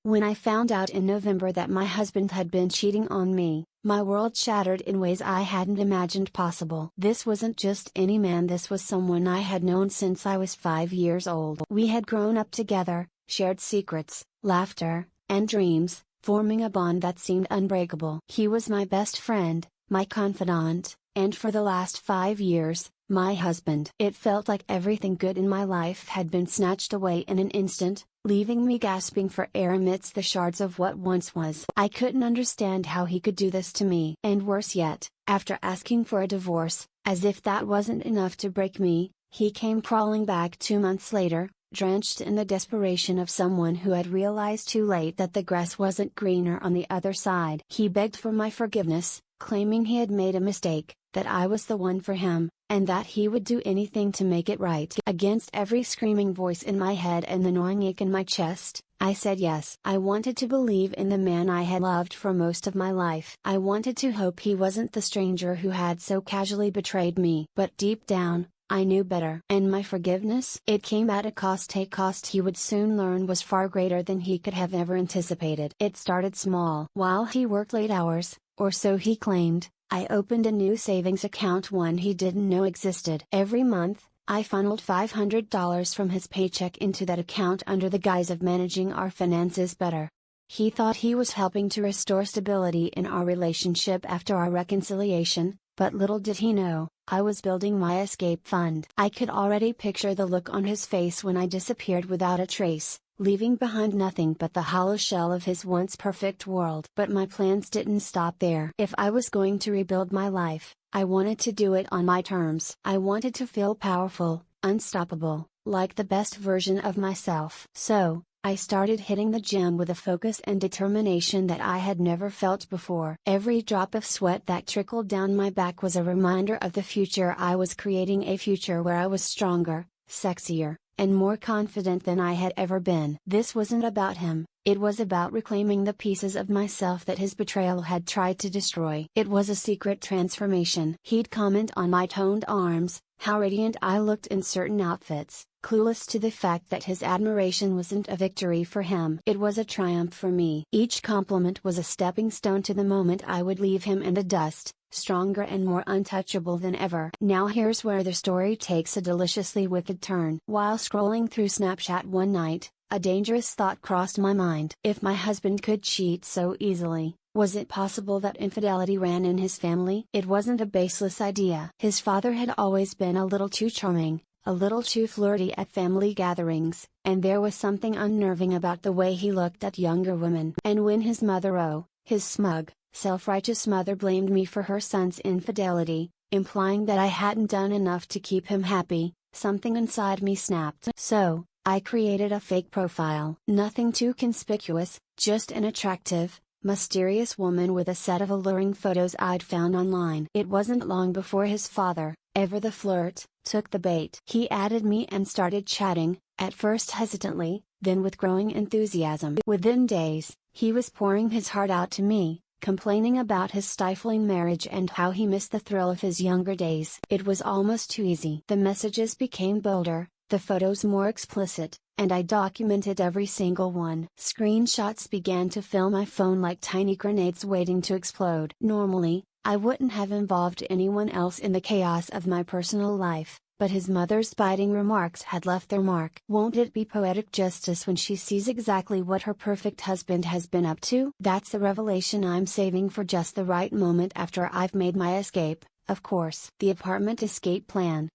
When I found out in November that my husband had been cheating on me, my world shattered in ways I hadn't imagined possible. This wasn't just any man, this was someone I had known since I was 5 years old. We had grown up together, shared secrets, laughter, and dreams, forming a bond that seemed unbreakable. He was my best friend, my confidant, and for the last 5 years, my husband. It felt like everything good in my life had been snatched away in an instant, leaving me gasping for air amidst the shards of what once was. I couldn't understand how he could do this to me. And worse yet, after asking for a divorce, as if that wasn't enough to break me, he came crawling back 2 months later, drenched in the desperation of someone who had realized too late that the grass wasn't greener on the other side. He begged for my forgiveness, claiming he had made a mistake, that I was the one for him, and that he would do anything to make it right. Against every screaming voice in my head and the gnawing ache in my chest, I said yes. I wanted to believe in the man I had loved for most of my life. I wanted to hope he wasn't the stranger who had so casually betrayed me. But deep down, I knew better. And my forgiveness? It came at a cost he would soon learn was far greater than he could have ever anticipated. It started small. While he worked late hours, or so he claimed, I opened a new savings account, one he didn't know existed. Every month, I funneled $500 from his paycheck into that account under the guise of managing our finances better. He thought he was helping to restore stability in our relationship after our reconciliation, but little did he know, I was building my escape fund. I could already picture the look on his face when I disappeared without a trace, leaving behind nothing but the hollow shell of his once perfect world. But my plans didn't stop there. If I was going to rebuild my life, I wanted to do it on my terms. I wanted to feel powerful, unstoppable, like the best version of myself. So, I started hitting the gym with a focus and determination that I had never felt before. Every drop of sweat that trickled down my back was a reminder of the future I was creating, a future where I was stronger, sexier, and more confident than I had ever been. This wasn't about him, it was about reclaiming the pieces of myself that his betrayal had tried to destroy. It was a secret transformation. He'd comment on my toned arms, how radiant I looked in certain outfits, clueless to the fact that his admiration wasn't a victory for him. It was a triumph for me. Each compliment was a stepping stone to the moment I would leave him in the dust, stronger and more untouchable than ever. Now here's where the story takes a deliciously wicked turn. While scrolling through Snapchat one night, a dangerous thought crossed my mind. If my husband could cheat so easily, was it possible that infidelity ran in his family? It wasn't a baseless idea. His father had always been a little too charming, a little too flirty at family gatherings, and there was something unnerving about the way he looked at younger women. And when his mother, his smug, self-righteous mother, blamed me for her son's infidelity, implying that I hadn't done enough to keep him happy, something inside me snapped. So, I created a fake profile. Nothing too conspicuous, just an attractive, mysterious woman with a set of alluring photos I'd found online. It wasn't long before his father, ever the flirt, took the bait. He added me and started chatting, at first hesitantly, then with growing enthusiasm. Within days, he was pouring his heart out to me, complaining about his stifling marriage and how he missed the thrill of his younger days. It was almost too easy. The messages became bolder, the photos more explicit, and I documented every single one. Screenshots began to fill my phone like tiny grenades waiting to explode. Normally, I wouldn't have involved anyone else in the chaos of my personal life, but his mother's biting remarks had left their mark. Won't it be poetic justice when she sees exactly what her perfect husband has been up to? That's the revelation I'm saving for just the right moment after I've made my escape, of course. The apartment escape plan.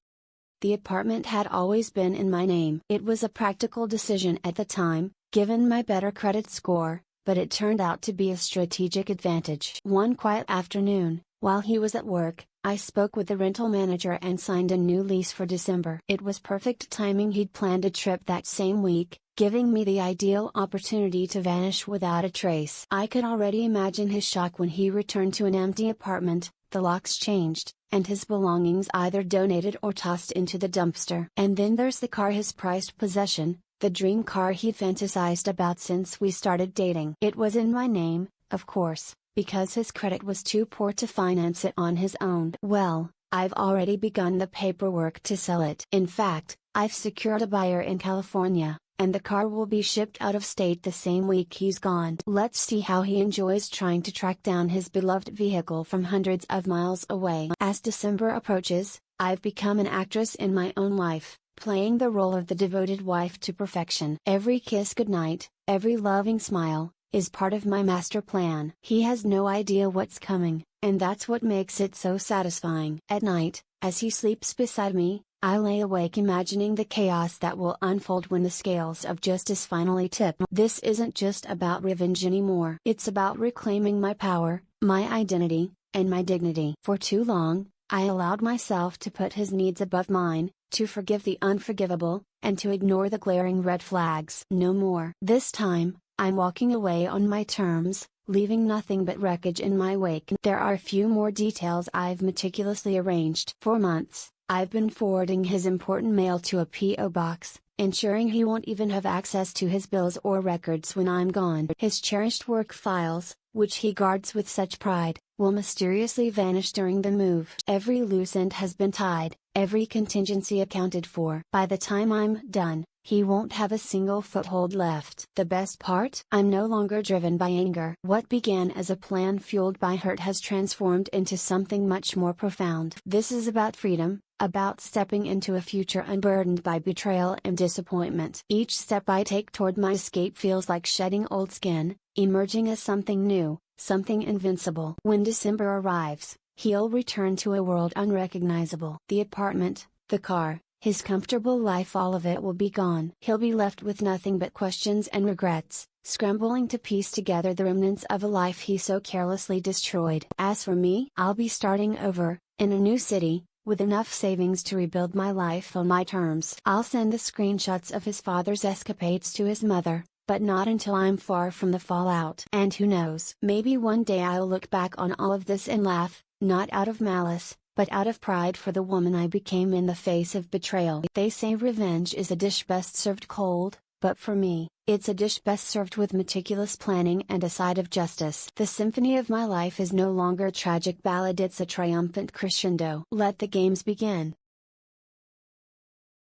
The apartment had always been in my name. It was a practical decision at the time, given my better credit score, but it turned out to be a strategic advantage. One quiet afternoon, while he was at work, I spoke with the rental manager and signed a new lease for December. It was perfect timing. He'd planned a trip that same week, giving me the ideal opportunity to vanish without a trace. I could already imagine his shock when he returned to an empty apartment, the locks changed, and his belongings either donated or tossed into the dumpster. And then there's the car, his prized possession, the dream car he'd fantasized about since we started dating. It was in my name, of course, because his credit was too poor to finance it on his own. Well, I've already begun the paperwork to sell it. In fact, I've secured a buyer in California, and the car will be shipped out of state the same week he's gone. Let's see how he enjoys trying to track down his beloved vehicle from hundreds of miles away. As December approaches, I've become an actress in my own life, playing the role of the devoted wife to perfection. Every kiss goodnight, every loving smile, is part of my master plan. He has no idea what's coming, and that's what makes it so satisfying. At night, as he sleeps beside me, I lay awake imagining the chaos that will unfold when the scales of justice finally tip. This isn't just about revenge anymore. It's about reclaiming my power, my identity, and my dignity. For too long, I allowed myself to put his needs above mine, to forgive the unforgivable, and to ignore the glaring red flags. No more. This time, I'm walking away on my terms, leaving nothing but wreckage in my wake. There are a few more details I've meticulously arranged. For months, I've been forwarding his important mail to a P.O. box, ensuring he won't even have access to his bills or records when I'm gone. His cherished work files, which he guards with such pride, will mysteriously vanish during the move. Every loose end has been tied, every contingency accounted for. By the time I'm done, he won't have a single foothold left. The best part? I'm no longer driven by anger. What began as a plan fueled by hurt has transformed into something much more profound. This is about freedom, about stepping into a future unburdened by betrayal and disappointment. Each step I take toward my escape feels like shedding old skin, emerging as something new, something invincible. When December arrives, he'll return to a world unrecognizable. The apartment, the car, his comfortable life, all of it will be gone. He'll be left with nothing but questions and regrets, scrambling to piece together the remnants of a life he so carelessly destroyed. As for me, I'll be starting over, in a new city, with enough savings to rebuild my life on my terms. I'll send the screenshots of his father's escapades to his mother, but not until I'm far from the fallout. And who knows, maybe one day I'll look back on all of this and laugh, not out of malice, but out of pride for the woman I became in the face of betrayal. They say revenge is a dish best served cold, but for me, it's a dish best served with meticulous planning and a side of justice. The symphony of my life is no longer a tragic ballad, it's a triumphant crescendo. Let the games begin.